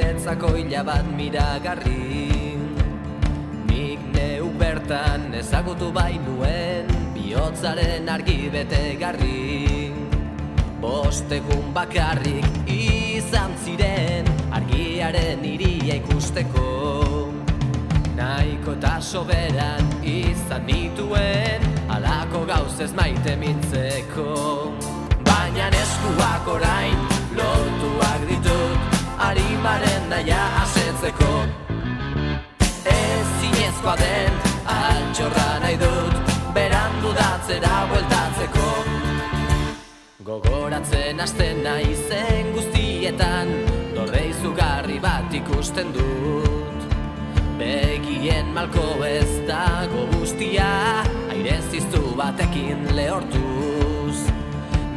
niretzako hila bat miragarri. Nik neuk bertan ezagutu bainuen bihotzaren argi betegarri. 5 egun bakarrik izan ziren argiaren iria ikusteko. Nahiko eta soberan izan nituen halako gauzez maite mintzeko. Baina eskuak orain lotuak ditut arimaren naia asetzeko. Ezinezkoa den altxorra nahi dut berandu datzera bueltatzeko. Gogoratzen hasten naizen guztietan dorre izugarri bat ikusten dut. Begien malko ez dago guztia aire ziztu batekin lehortuz.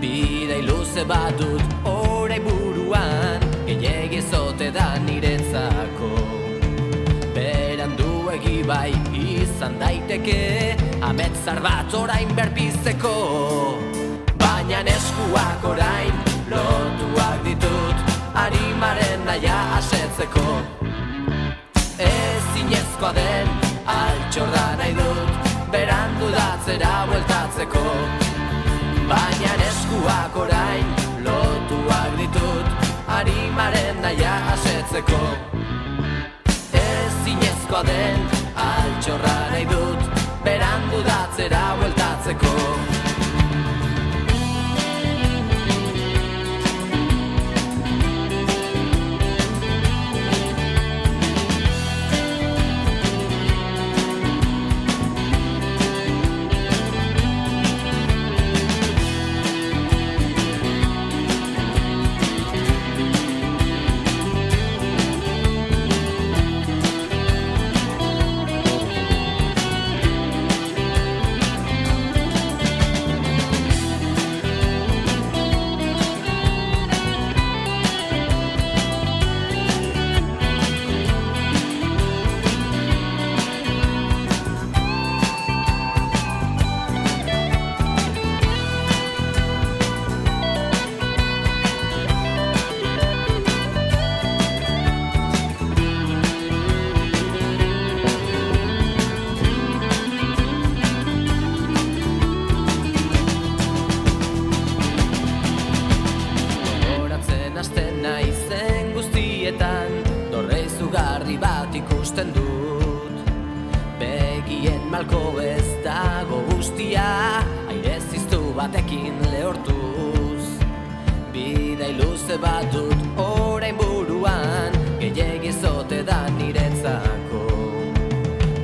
Bidei luze bat dut orai buruan gehiagizote da niretzako. Beranduegi bai izan daiteke ametzar bat orain berpizteko. Baina eskuak orain lotuak ditut arimaren naia asetzeko. Ezinezkoa den altxorra nahi dut berandu datzera bueltatzeko. Baina eskuak orain lotuak ditut arimaren naia asetzeko. Ezinezkoa den altxorra nahi dut berandu datzera bueltatzeko. Naizen guztietan dorre izugarri bat ikusten dut. Begien malko ez dago guztia aire ziztu batekin lehortuz. Bidei luze bat dut orain buruan gehiagizote da niretzako.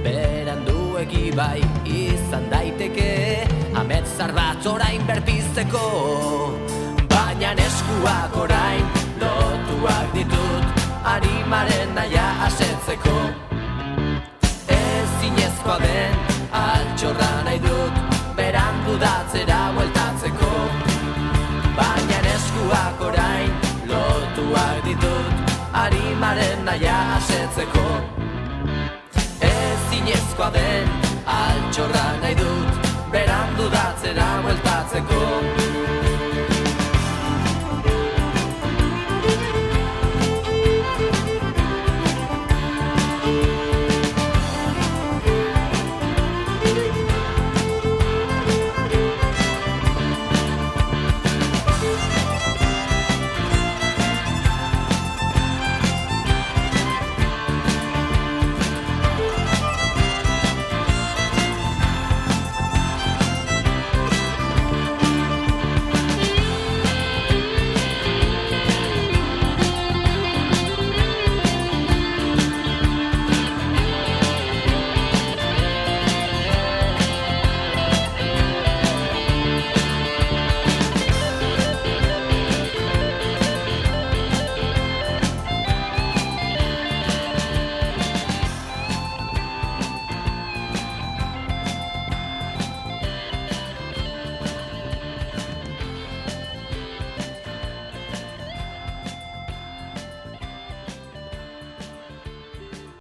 Beranduegi bai izan daiteke ametzar bat orain berpizteko. Baina eskuak orain lotuak ditut arimaren naia asetzeko. Ezinezkoa den altxorra nahi dut berandu datzera bueltatzeko. Baina eskuak orain lotuak ditut arimaren naia asetzeko. Ezinezkoa den altxorra nahi dut berandu datzera bueltatzeko.